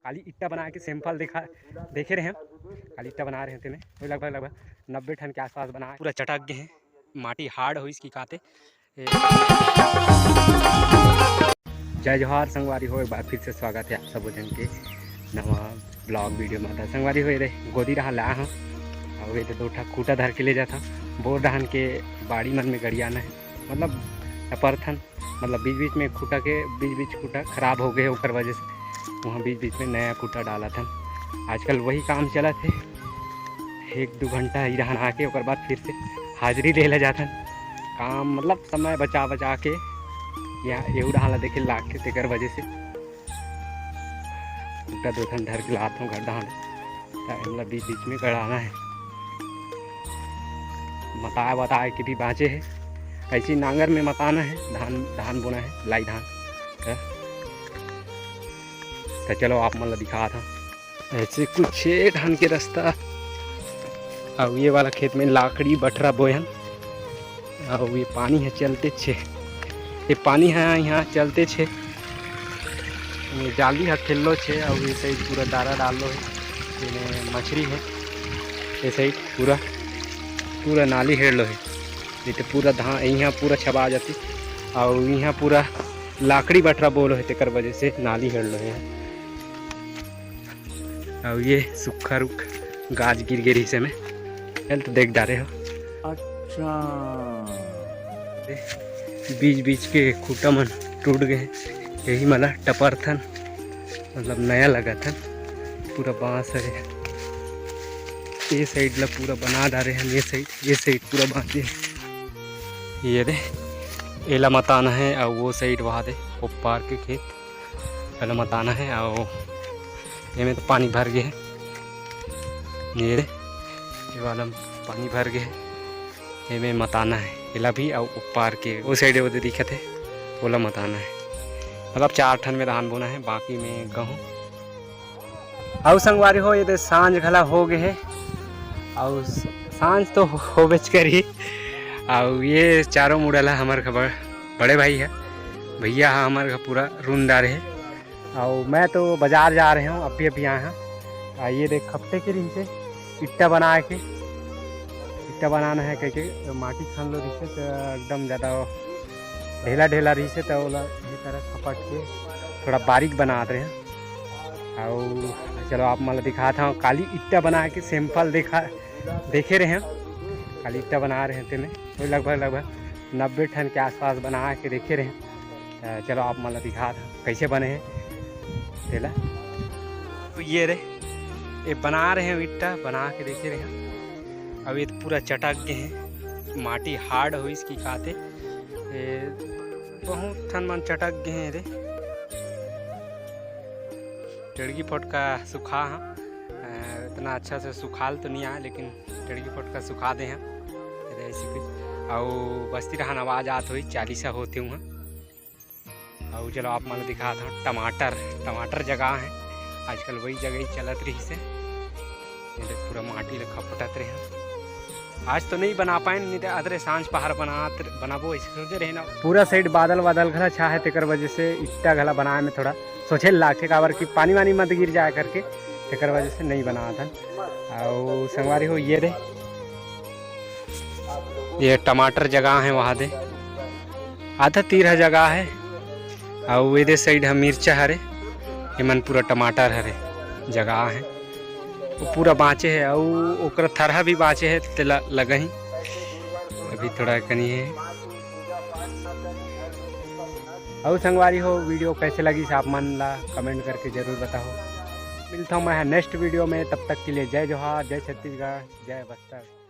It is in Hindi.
खाली ईट्टा बना के सैंपल देखे रहे हैं। खाली ईट्टा बना रहे थे वही लगभग 90 टन के आसपास बना, पूरा चटक गए हैं, माटी हार्ड हो इसकी काते। जय जोहार संगवारी हो, एक बार फिर से स्वागत है आप सब जन के नवा ब्लॉग वीडियो में। संगवारी हो ये गोदी रहा ला हाँ और ये दो ठा खूटा धर के ले जाता बोर रहन के बाड़ी मन में गड़ियाना है, मतलब परथन मतलब बीच बीच में खूटा के बीच खूटा खराब हो गए, ऊपर वजह से वहाँ बीच में नया खूटा डाला था। आजकल वही काम चला थे, 1-2 घंटा ही रहन आके और बाद फिर से हाजिरी ले ला जाता काम, मतलब समय बचा के यहाँ एहू रहा देखे लाग के तेकर वजह से खूटा 2 ठन धर के लाता हूँ घर डाल, मतलब बीच में गड़ाना है। बताए कि भी बाँचे है, ऐसी नांगर में मताना है, धान बोना है, लाई धान तो चलो आप मतलब दिखा था ऐसे कुछ धान के रास्ता। और ये वाला खेत में लाकड़ी बटरा बोयन और ये पानी है चलते छे, ये पानी है यहाँ चलते छे, ये जाली है खेलो छे और ये सही पूरा दारा डाल लो है, ये मछली है, ये सही पूरा नाली हेड़ लो है, ये तो पूरा धान यहाँ पूरा छबा जाती और यहाँ पूरा लाकड़ी बटरा बोलो है, तेकर वजह से नाली हेड़ लो है। और ये सूखा रुख गाज गिर गई से में तो देख डाले हो। अच्छा बीच के खूटा मन टूट गए, यही मला टपर थन, मतलब नया लगा था, पूरा बांस है। ये साइड ला पूरा बना डाले हैं, ये साइड पूरा बांधे, ये दे एला मताना है और वो साइड वहाँ दे वो पार के खेत पहले मताना है। और ये में तो पानी भर गए है, ये वाला पानी भर गए, ये में मताना है एला भी और पार के वो साइड वो दिखत है ओला मताना है। मतलब 4 ठन में धान बोना है, बाकी में गेहूँ। और संगवारी हो ये तो सांझ घला हो गए है, और सांझ तो होबेच करी। और ये चारों मुड़ला हमारे खबर बड़े भाई है, भैया हमारे पूरा रूनदार है। और मैं तो बाज़ार जा रहे हूँ अभी यहाँ। ये देख खपटे के रही से ईट्टा बनाना है कह के माटी खान लो रही से तो एकदम ज़्यादा ढेला रही से तो ये तरह खपट के थोड़ा बारीक बना रहे हैं। और चलो आप मतलब दिखाता हूँ, काली ईट्टा बना के सैंपल देखे रहे हैं, खाली ईट्टा बना रहे थे वही लगभग 90 टन के आसपास बना के देखे रहे हैं। चलो आप मतलब दिखाता कैसे बने हैं तेला। तो ये बना रहे हैं ईट्टा बना के देखे रहे हैं। अब ये पूरा चटक गए हैं, माटी हार्ड हो इसकी काते, बहुत ठन मन चटक गए हैं रे। टेड़गी फुट का सुखा हाँ, इतना अच्छा से सुखाल तो नहीं आया लेकिन टेड़गी फुट का सुखा दे हैं ऐसी कुछ। और बस्ती रहन आवाज़ आत हुई 40 होते हुए। और चलो आप मैं दिखा था टमाटर जगह है, आजकल वही जगह ही चलत रही से, पूरा माटी ले खपटत रहे। आज तो नहीं बना पाए, नहीं तो अदरे सांझ पहाड़ बनाबो सोचे रहे ना। पूरा साइड बादल घला छा है, तेकर वजह से ईट्टा घला बनाए में थोड़ा सोचे लागे काबर कि पानी वानी मत गिर जाए करके, तेकर वजह से नहीं बना था। और संगवारी हो ये टमाटर जगह है वहाँ दे, आधा 13 जगह है। और ये साइड है मिर्चा हरे, ये मन पूरा टमाटर हरे जगह है, वो पूरा बाँचे है। और ओकरा थरहा भी बाँचे है तेला लगा ही अभी थोड़ा कनी है। और संगवारी हो वीडियो कैसे लगी से आप मन ला कमेंट करके जरूर बताओ। मिलता हूँ मैं नेक्स्ट वीडियो में, तब तक के लिए जय जोहार, जय छत्तीसगढ़, जय बस्तर।